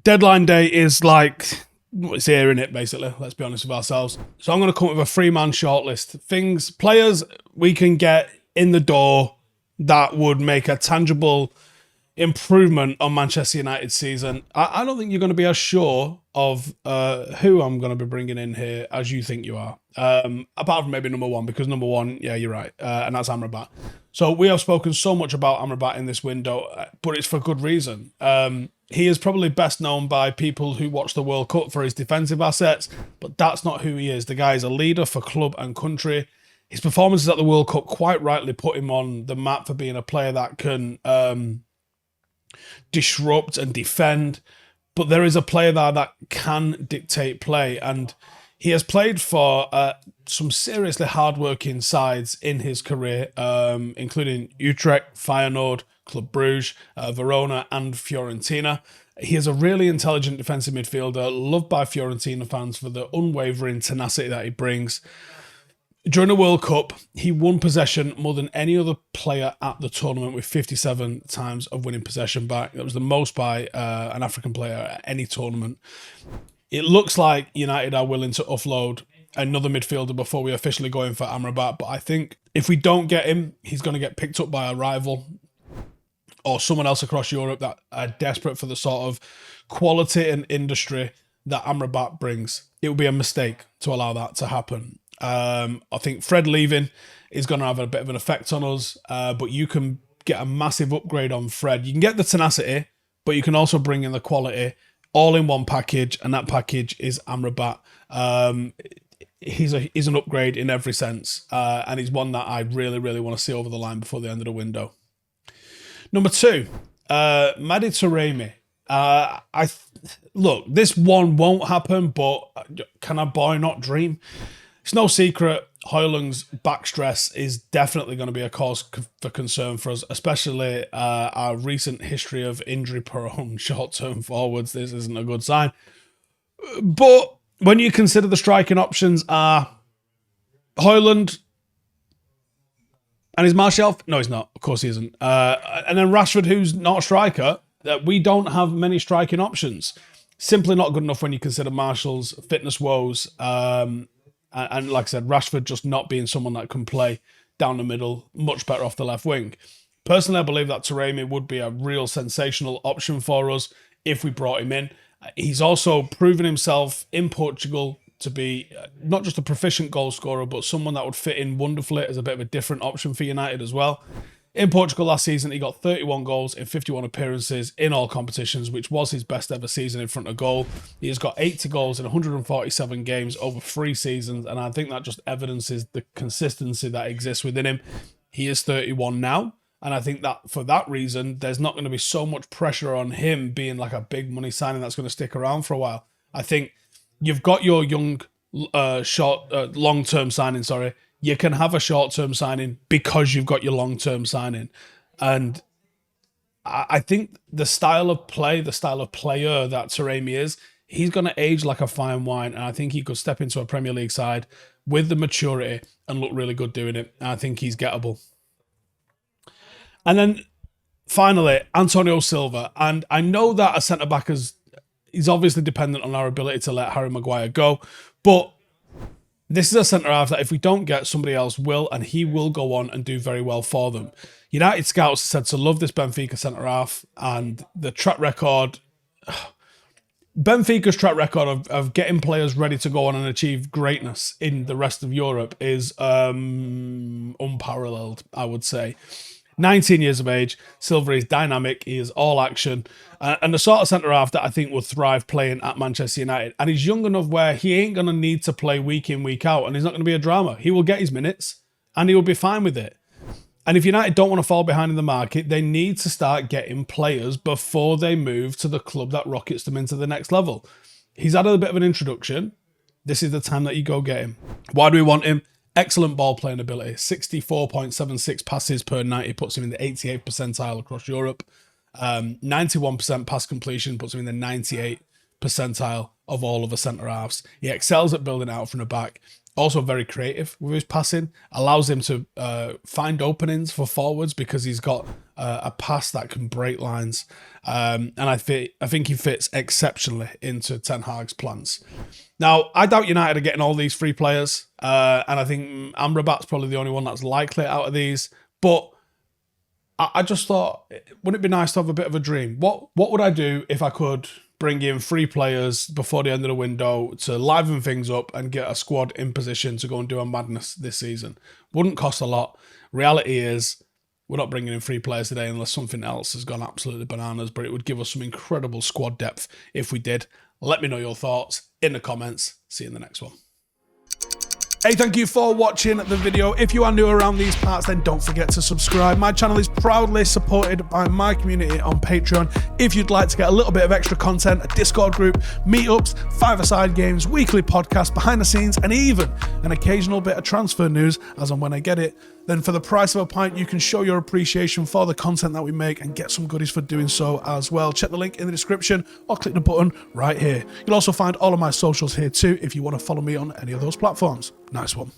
deadline day is like, it's here, innit, basically. Let's be honest with ourselves. So I'm going to come up with a 3-man shortlist. Players we can get in the door that would make a tangible improvement on Manchester United's season. I don't think you're going to be as sure of who I'm going to be bringing in here as you think you are. Apart from maybe number one, because number one, yeah, you're right, and that's Amrabat. So we have spoken so much about Amrabat in this window, but it's for good reason. He is probably best known by people who watch the World Cup for his defensive assets, but that's not who he is. The guy is a leader for club and country. His performances at the World Cup quite rightly put him on the map for being a player that can disrupt and defend, but there is a player there that can dictate play, and he has played for some seriously hard-working sides in his career, including Utrecht, Feyenoord, Club Brugge, Verona and Fiorentina. He is a really intelligent defensive midfielder, loved by Fiorentina fans for the unwavering tenacity that he brings. During the World Cup, he won possession more than any other player at the tournament, with 57 times of winning possession back. That was the most by an African player at any tournament. It looks like United are willing to offload another midfielder before we officially go in for Amrabat, but I think if we don't get him, he's going to get picked up by a rival or someone else across Europe that are desperate for the sort of quality and industry that Amrabat brings. It would be a mistake to allow that to happen. I think Fred leaving is going to have a bit of an effect on us, but you can get a massive upgrade on Fred. You can get the tenacity, but you can also bring in the quality all in one package, and that package is Amrabat. He's an upgrade in every sense, and he's one that I really, really want to see over the line before the end of the window. Number 2, Mehdi Taremi. Look, this one won't happen, but can a boy not dream? It's no secret Højlund's back stress is definitely going to be a cause for concern for us, especially our recent history of injury-prone short-term forwards. This isn't a good sign. But when you consider the striking options are Højlund, and is Martial? No, he's not. Of course he isn't. And then Rashford, who's not a striker. We don't have many striking options. Simply not good enough when you consider Martial's fitness woes. And like I said, Rashford just not being someone that can play down the middle, much better off the left wing. Personally, I believe that Taremi would be a real sensational option for us if we brought him in. He's also proven himself in Portugal to be not just a proficient goal scorer, but someone that would fit in wonderfully as a bit of a different option for United as well. In Portugal last season, he got 31 goals in 51 appearances in all competitions, which was his best ever season in front of goal. He has got 80 goals in 147 games over 3 seasons, and I think that just evidences the consistency that exists within him. He is 31 now, and I think that for that reason, there's not going to be so much pressure on him being like a big money signing that's going to stick around for a while. I think you've got your young, long-term signing, You can have a short-term signing because you've got your long-term signing. And I think the style of play, the style of player that Taremi is, he's going to age like a fine wine. And I think he could step into a Premier League side with the maturity and look really good doing it. And I think he's gettable. And then finally, Antonio Silva. And I know that a centre-back is obviously dependent on our ability to let Harry Maguire go. But this is a centre-half that if we don't get, somebody else will, and he will go on and do very well for them. United scouts said to love this Benfica centre-half, and the track record, Benfica's track record of getting players ready to go on and achieve greatness in the rest of Europe is unparalleled, I would say. 19 years of age, Silva is dynamic, he is all action, and the sort of centre-half that I think will thrive playing at Manchester United. And he's young enough where he ain't going to need to play week in, week out, and he's not going to be a drama. He will get his minutes, and he will be fine with it. And if United don't want to fall behind in the market, they need to start getting players before they move to the club that rockets them into the next level. He's had a bit of an introduction. This is the time that you go get him. Why do we want him? Excellent ball playing ability. 64.76 passes per 90 puts him in the 88th percentile across Europe. 91% pass completion puts him in the 98th percentile of all of the centre-halves. He excels at building out from the back. Also very creative with his passing. Allows him to find openings for forwards because he's got a pass that can break lines. And I think he fits exceptionally into Ten Hag's plans. Now, I doubt United are getting all these free players, and I think Amrabat's probably the only one that's likely out of these. But I just thought, wouldn't it be nice to have a bit of a dream? What would I do if I could bring in 3 players before the end of the window to liven things up and get a squad in position to go and do a madness this season? Wouldn't cost a lot. Reality is, we're not bringing in 3 players today unless something else has gone absolutely bananas, but it would give us some incredible squad depth if we did. Let me know your thoughts in the comments. See you in the next one. Hey, thank you for watching the video. If you are new around these parts, then don't forget to subscribe. My channel is proudly supported by my community on Patreon. If you'd like to get a little bit of extra content, a Discord group, meetups, 5-a-side games, weekly podcasts, behind the scenes, and even an occasional bit of transfer news as and when I get it, then for the price of a pint, you can show your appreciation for the content that we make and get some goodies for doing so as well. Check the link in the description or click the button right here. You'll also find all of my socials here too if you want to follow me on any of those platforms. Nice one.